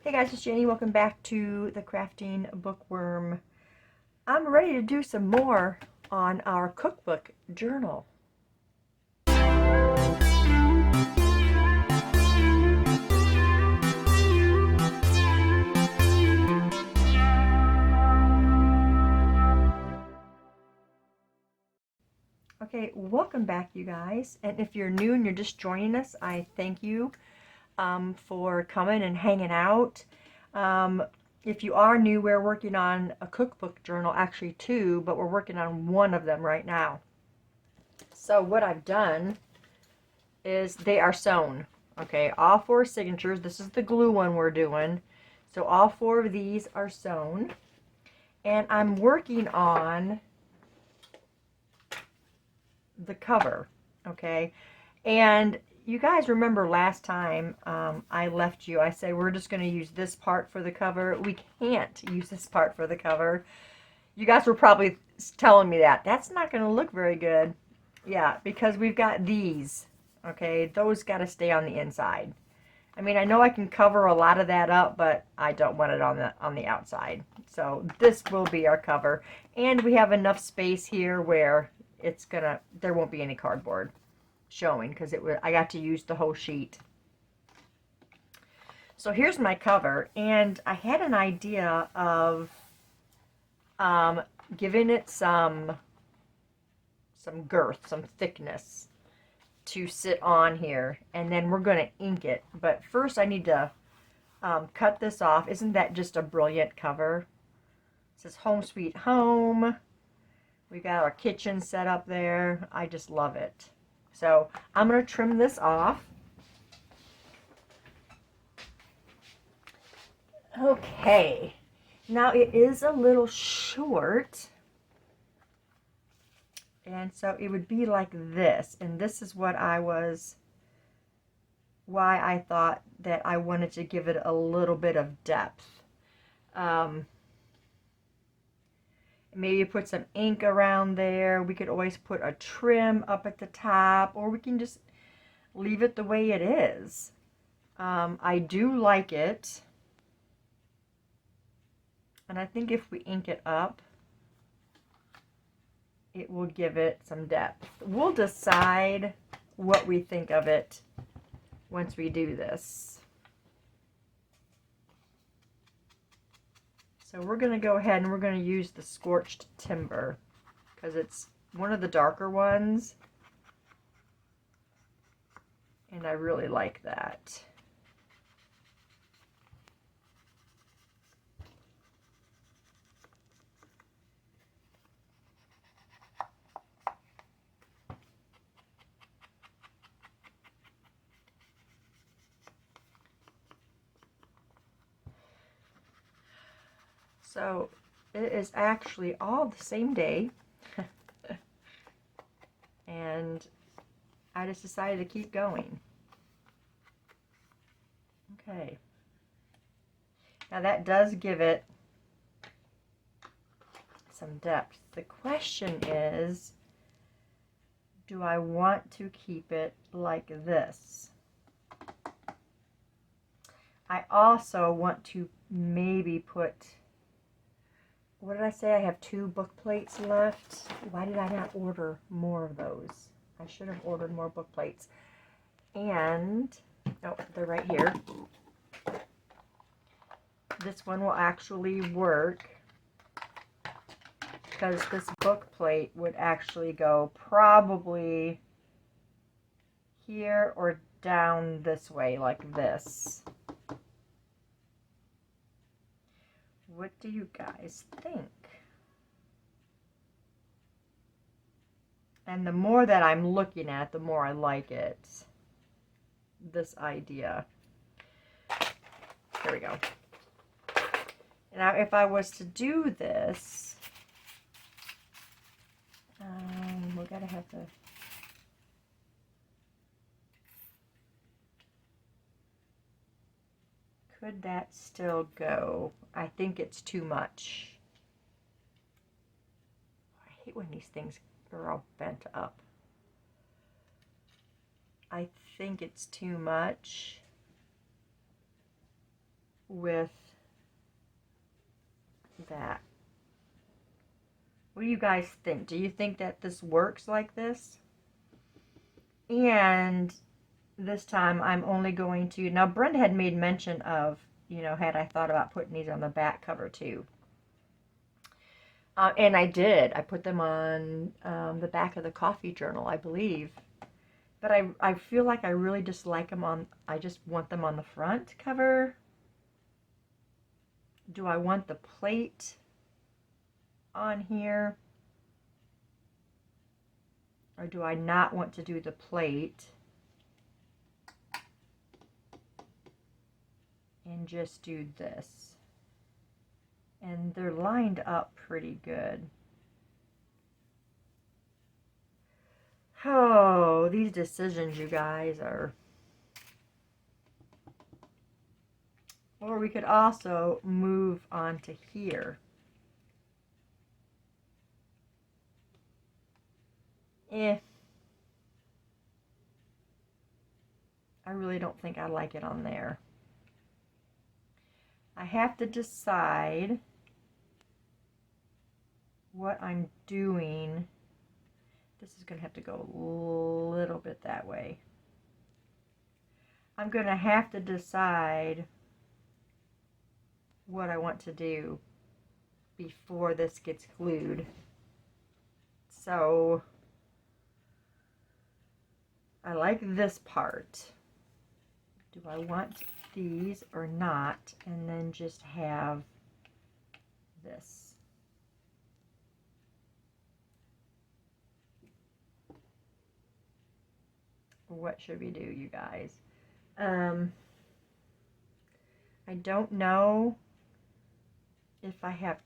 Hey guys, it's Janie. Welcome back to the Crafting Bookworm. I'm ready to do some more on our cookbook journal. Okay, welcome back you guys. And if you're new and you're just joining us, I thank you for coming and hanging out. If you are new, we're working on a cookbook journal, actually two, but we're working on one of them right now. So what I've done is they are sewn. Okay, all four signatures. This is the glue one we're doing. So all four of these are sewn. And I'm working on the cover. Okay, and you guys remember last time I left you, I said we're just going to use this part for the cover. We can't use this part for the cover. You guys were probably telling me that. That's not going to look very good. Yeah, because we've got these. Okay, those got to stay on the inside. I mean, I know I can cover a lot of that up, but I don't want it on the outside. So this will be our cover. And we have enough space here where there won't be any cardboard showing because I got to use the whole sheet. So here's my cover, and I had an idea of giving it some girth, some thickness to sit on here, and then we're going to ink it. But first I need to cut this off. Isn't that just a brilliant cover? It says Home Sweet Home. We got our kitchen set up there. I just love it. So I'm going to trim this off. Okay, now it is a little short, and so it would be like this, and this is why I thought that I wanted to give it a little bit of depth. Maybe put some ink around there. We could always put a trim up at the top, or we can just leave it the way it is. I do like it. And I think if we ink it up, it will give it some depth. We'll decide what we think of it once we do this. So we're going to go ahead and we're going to use the Scorched Timber because it's one of the darker ones. And I really like that. So it is actually all the same day. And I just decided to keep going. Okay. Now that does give it some depth. The question is, do I want to keep it like this? I also want to maybe put, what did I say? I have 2 book plates left. Why did I not order more of those? I should have ordered more book plates. And, oh, they're right here. This one will actually work because this book plate would actually go probably here or down this way, like this. What do you guys think? And the more that I'm looking at, the more I like it. This idea. Here we go. Now, if I was to do this, we gotta have to. Could that still go? I think it's too much. I hate when these things are all bent up. I think it's too much. with that. What do you guys think? Do you think that this works like this? And this time I'm only going to, now Brenda had made mention of, you know, had I thought about putting these on the back cover too. And I did. I put them on the back of the coffee journal, I believe. But I feel like I really just like them on, I just want them on the front cover. Do I want the plate on here? Or do I not want to do the plate? And just do this. And they're lined up pretty good. Oh, these decisions, you guys, are... Or we could also move on to here. I really don't think I like it on there. I have to decide what I'm doing. This is going to have to go a little bit that way. I'm going to have to decide what I want to do before this gets glued. So I like this part. Do I want these or not? And then just have this. What should we do, you guys? I don't know if I have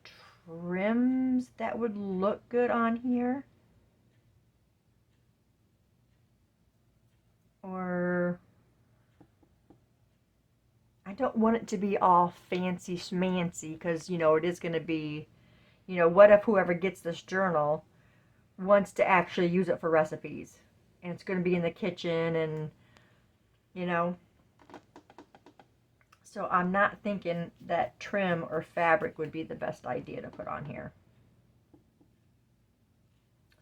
trims that would look good on here. Or I don't want it to be all fancy schmancy because, you know, it is going to be, you know, what if whoever gets this journal wants to actually use it for recipes? And it's going to be in the kitchen and, you know. So I'm not thinking that trim or fabric would be the best idea to put on here.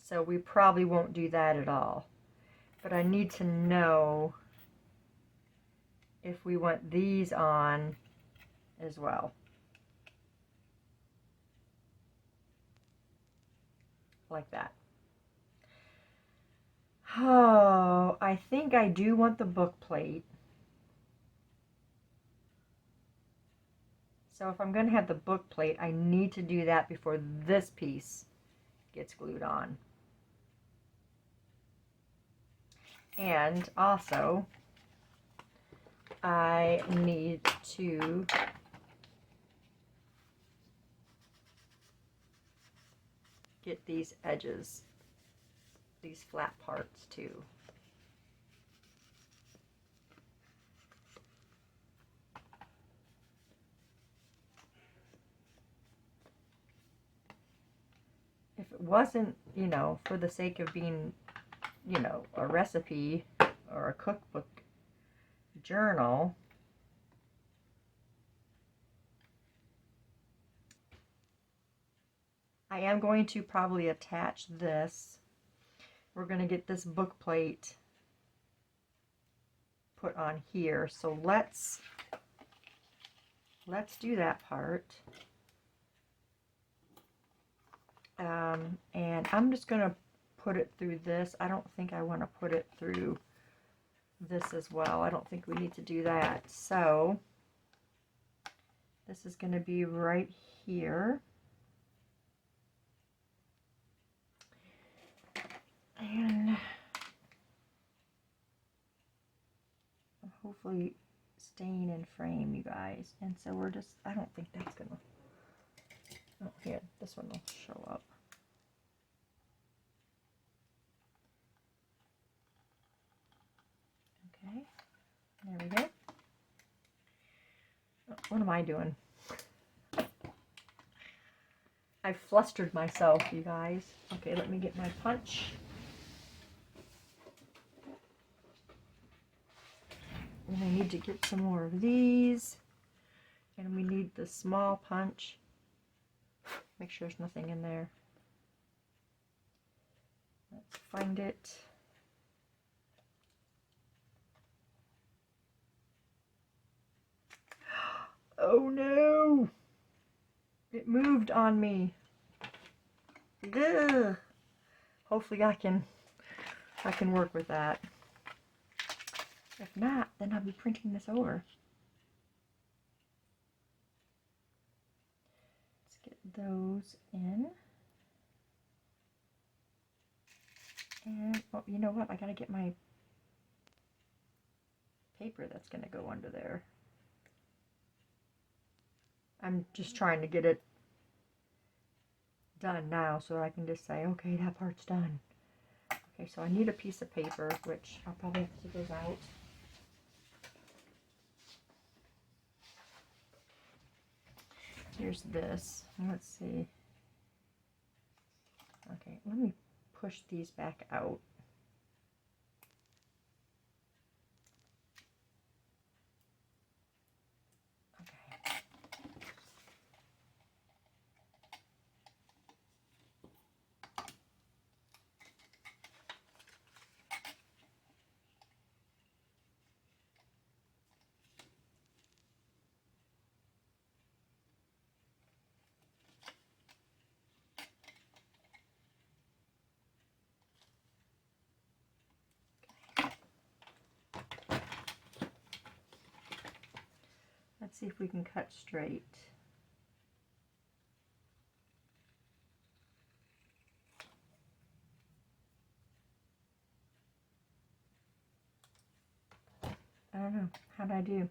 So we probably won't do that at all. But I need to know if we want these on as well. Like that. Oh, I think I do want the book plate. So if I'm going to have the book plate, I need to do that before this piece gets glued on. And also, I need to get these edges, these flat parts too. If it wasn't, you know, for the sake of being, you know, a recipe or a cookbook journal, I am going to probably attach this. We're going to get this book plate put on here. So let's do that part. And I'm just going to put it through this. I don't think I want to put it through this as well. I don't think we need to do that. So this is going to be right here. And hopefully staying in frame, you guys. And so we're just, I don't think that's going to, oh, here, this one will show up. Okay, there we go. Oh, what am I doing? I flustered myself, you guys. Okay, let me get my punch. And I need to get some more of these. need the small punch. Make sure there's nothing in there. Let's find it. Oh no! It moved on me. Ugh. Hopefully I can work with that. If not, then I'll be printing this over. Let's get those in. And, oh, you know what? I gotta get my paper that's gonna go under there. I'm just trying to get it done now so I can just say, okay, that part's done. Okay, so I need a piece of paper, which I'll probably have to take those out. Here's this. Let's see. Okay, let me push these back out. Okay. Let's see if we can cut straight. I don't know. How'd I do?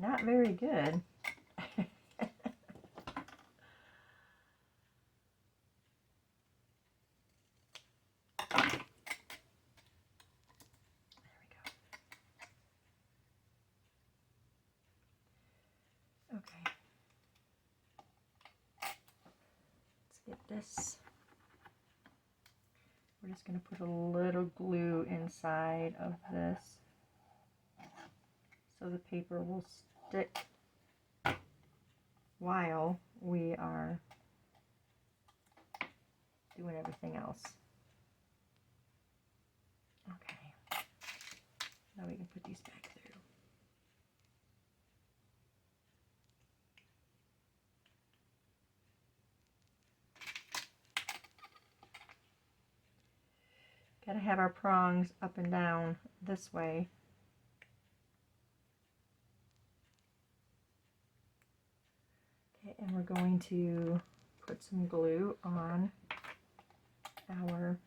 Not very good. Okay. Let's get this. We're just going to put a little glue inside of this so the paper will stick while we are doing everything else. Okay. Now we can put these back through. Gotta have our prongs up and down this way. Okay, and we're going to put some glue on our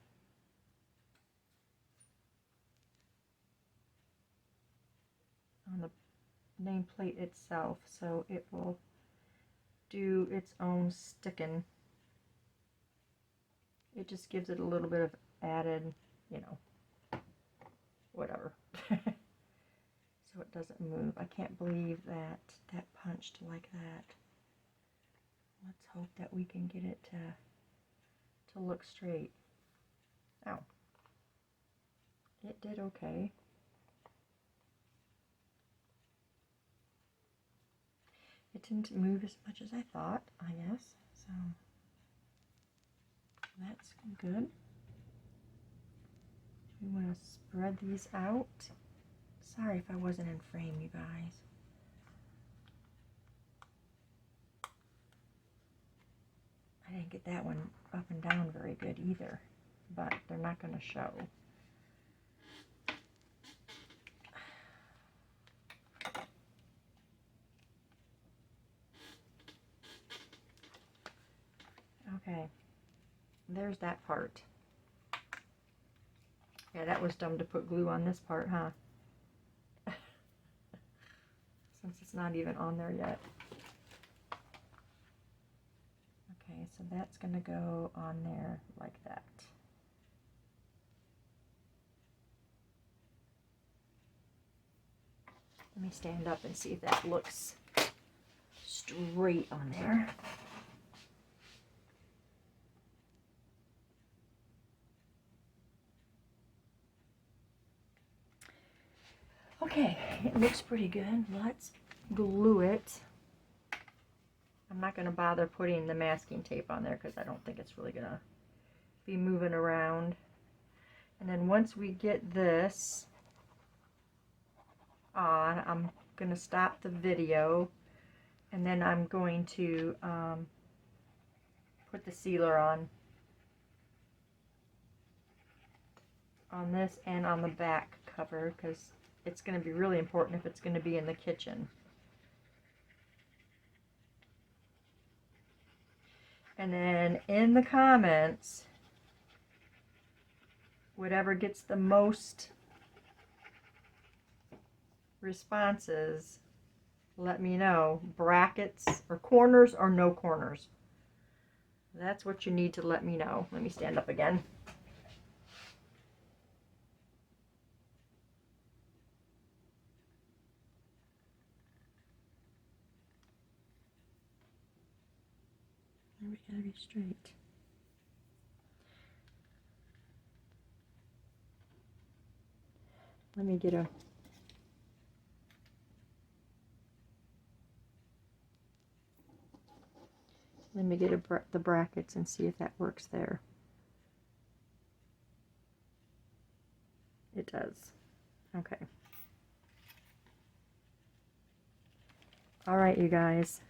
the nameplate itself, so it will do its own sticking. It just gives it a little bit of added, you know, whatever. So it doesn't move. I can't believe that that punched like that. Let's hope that we can get it to look straight. Ow. It did okay. It didn't move as much as I thought, I guess. So that's good. We want to spread these out. Sorry if I wasn't in frame, you guys. I didn't get that one up and down very good either, but they're not going to show. Okay, there's that part. Yeah, that was dumb to put glue on this part, huh? Since it's not even on there yet. Okay, so that's going to go on there like that. Let me stand up and see if that looks straight on there. Okay, it looks pretty good. Let's glue it. I'm not going to bother putting the masking tape on there because I don't think it's really going to be moving around. And then once we get this on, I'm going to stop the video, and then I'm going to put the sealer on this and on the back cover, because it's going to be really important if it's going to be in the kitchen. And then in the comments, whatever gets the most responses, let me know. Brackets or corners or no corners. That's what you need to let me know. Let me stand up again. We gotta be straight. Let me get the brackets and see if that works there. It does. Okay. All right, you guys.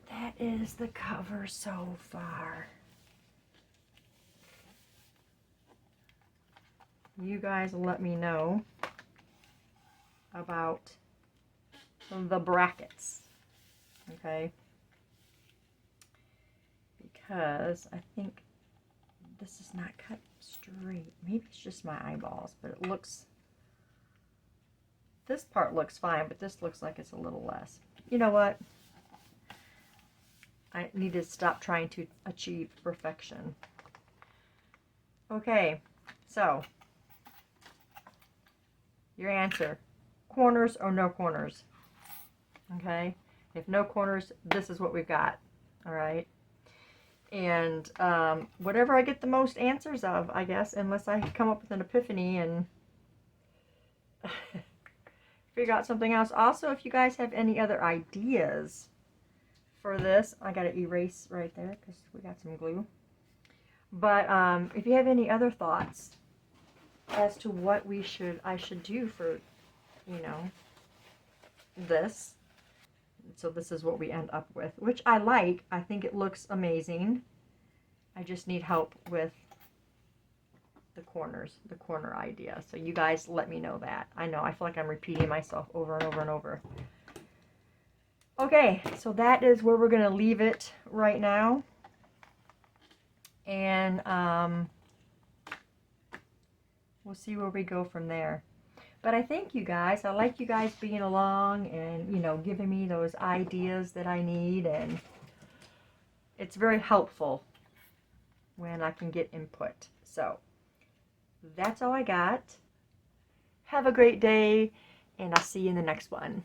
That is the cover so far. You guys let me know about the brackets, okay? Because I think this is not cut straight. Maybe it's just my eyeballs, but it looks, this part looks fine, but this looks like it's a little less. You know what? I need to stop trying to achieve perfection. Okay, so your answer, corners or no corners? Okay, if no corners, this is what we've got. All right, and whatever I get the most answers of, I guess, unless I come up with an epiphany and figure out something else. Also, if you guys have any other ideas for this, I gotta erase right there because we got some glue. But if you have any other thoughts as to what I should do for, you know, this. So this is what we end up with, which I like. I think it looks amazing. I just need help with the corners, the corner idea. So you guys let me know that. I know, I feel like I'm repeating myself over and over and over. Okay, so that is where we're going to leave it right now. And we'll see where we go from there. But I thank you guys. I like you guys being along and, you know, giving me those ideas that I need. And it's very helpful when I can get input. So that's all I got. Have a great day, and I'll see you in the next one.